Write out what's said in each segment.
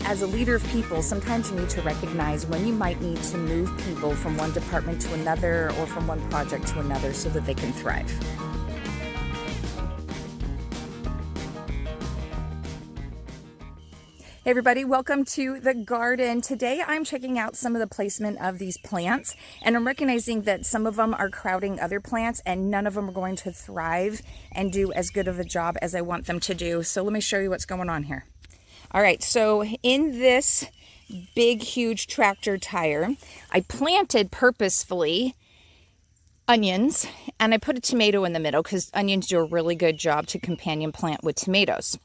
as a leader of people, sometimes you need to recognize when you might need to move people from one department to another or from one project to another so that they can thrive. Hey everybody, welcome to the garden. Today I'm checking out some of the placement of these plants, and I'm recognizing that some of them are crowding other plants and none of them are going to thrive and do as good of a job as I want them to do. So let me show you what's going on here. All right, so in this big, huge tractor tire, I planted purposefully onions and I put a tomato in the middle because onions do a really good job to companion plant with tomatoes.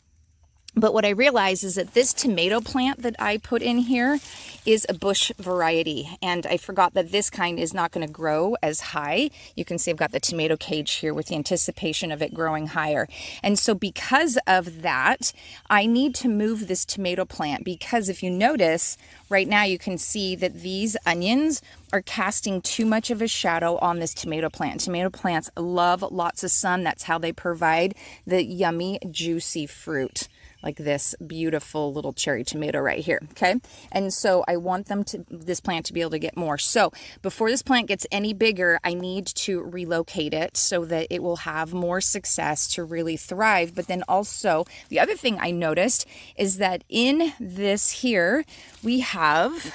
But what I realized is that this tomato plant that I put in here is a bush variety. And I forgot that this kind is not going to grow as high. You can see I've got the tomato cage here with the anticipation of it growing higher. And so because of that, I need to move this tomato plant because if you notice, right now you can see that these onions are casting too much of a shadow on this tomato plant. Tomato plants love lots of sun. That's how they provide the yummy, juicy fruit. Like this beautiful little cherry tomato right here, okay? And so I want this plant to be able to get more. So before this plant gets any bigger, I need to relocate it so that it will have more success to really thrive. But then also, the other thing I noticed is that in this here, we have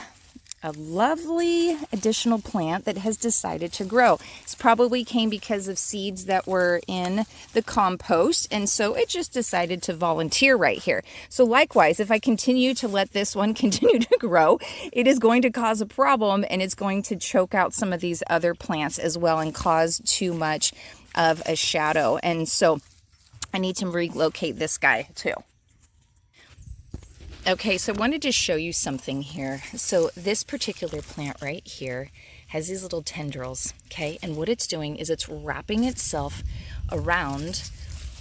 a lovely additional plant that has decided to grow. It's probably came because of seeds that were in the compost, and so it just decided to volunteer right here. So likewise, if I continue to let this one continue to grow, it is going to cause a problem and it's going to choke out some of these other plants as well and cause too much of a shadow. And so I need to relocate this guy too. Okay, so I wanted to show you something here. So this particular plant right here has these little tendrils, okay? And what it's doing is it's wrapping itself around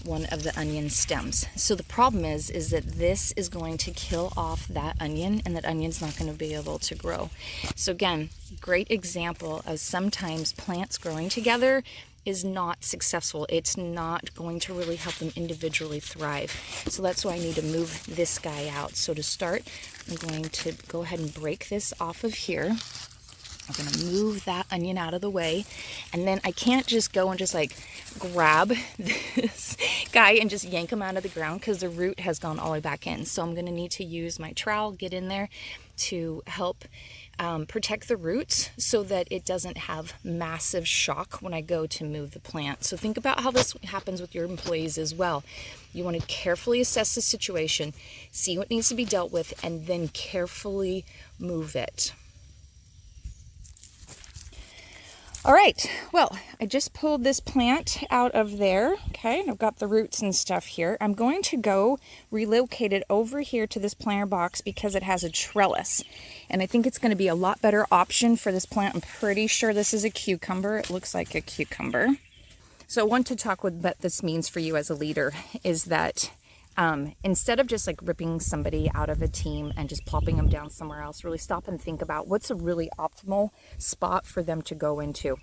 one of the onion stems. So the problem is that this is going to kill off that onion and that onion's not going to be able to grow. So again, great example of sometimes plants growing together is not successful. It's not going to really help them individually thrive. So that's why I need to move this guy out. So to start, I'm going to go ahead and break this off of here. I'm going to move that onion out of the way. And then I can't just go and just like grab this guy and just yank him out of the ground because the root has gone all the way back in. So I'm going to need to use my trowel, get in there to help protect the roots so that it doesn't have massive shock when I go to move the plant. So think about how this happens with your employees as well. You want to carefully assess the situation, see what needs to be dealt with, and then carefully move it. All right, well, I just pulled this plant out of there, okay, and I've got the roots and stuff here. I'm going to go relocate it over here to this planter box because it has a trellis, and I think it's going to be a lot better option for this plant. I'm pretty sure this is a cucumber. It looks like a cucumber. So I want to talk with what this means for you as a leader is that instead of just like ripping somebody out of a team and just plopping them down somewhere else, really stop and think about what's a really optimal spot for them to go into.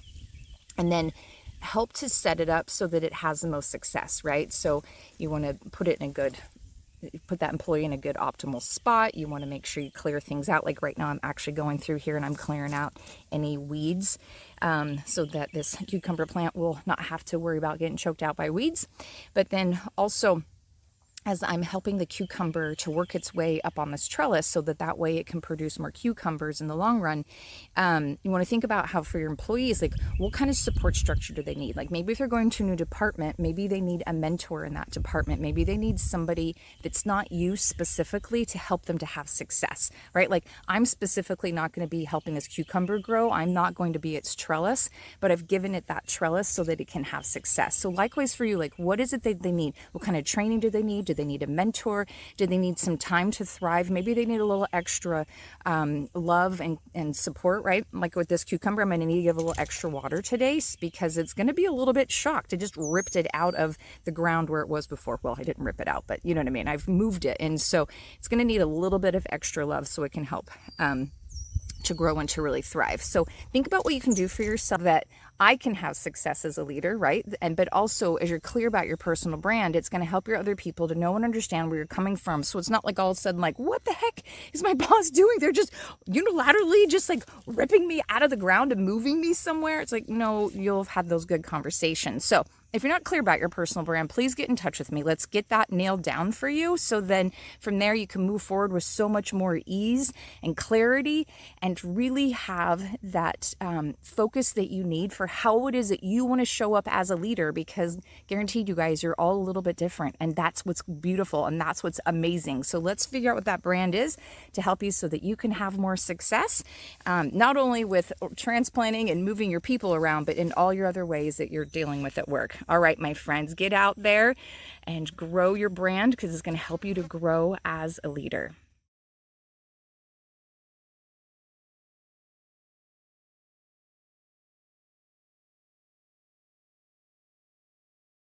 And then help to set it up so that it has the most success, right? So you want to put that employee in a good optimal spot. You want to make sure you clear things out. Like right now I'm actually going through here and I'm clearing out any weeds so that this cucumber plant will not have to worry about getting choked out by weeds. But then also, as I'm helping the cucumber to work its way up on this trellis so that way it can produce more cucumbers in the long run, you want to think about how for your employees, like what kind of support structure do they need? Like maybe if they're going to a new department, maybe they need a mentor in that department. Maybe they need somebody that's not you specifically to help them to have success, right? Like I'm specifically not going to be helping this cucumber grow. I'm not going to be its trellis, but I've given it that trellis so that it can have success. So likewise for you, like what is it that they need? What kind of training do they need? Do they need a mentor? Do they need some time to thrive? Maybe they need a little extra love and support, right? Like with this cucumber, I'm going to need to give a little extra water today because it's going to be a little bit shocked. I just ripped it out of the ground where it was before. Well, I didn't rip it out, but you know what I mean? I've moved it. And so it's going to need a little bit of extra love so it can help to grow and to really thrive. So think about what you can do for yourself that I can have success as a leader, right? But also, as you're clear about your personal brand, it's going to help your other people to know and understand where you're coming from. So it's not like all of a sudden, like, what the heck is my boss doing? They're just unilaterally just like ripping me out of the ground and moving me somewhere. It's like, no, you'll have had those good conversations. So if you're not clear about your personal brand, please get in touch with me. Let's get that nailed down for you. So then from there, you can move forward with so much more ease and clarity and really have that focus that you need for how it is that you want to show up as a leader, because guaranteed, you guys, you're all a little bit different. And that's what's beautiful and that's what's amazing. So let's figure out what that brand is to help you so that you can have more success, not only with transplanting and moving your people around, but in all your other ways that you're dealing with at work. All right, my friends, get out there and grow your brand, because it's going to help you to grow as a leader.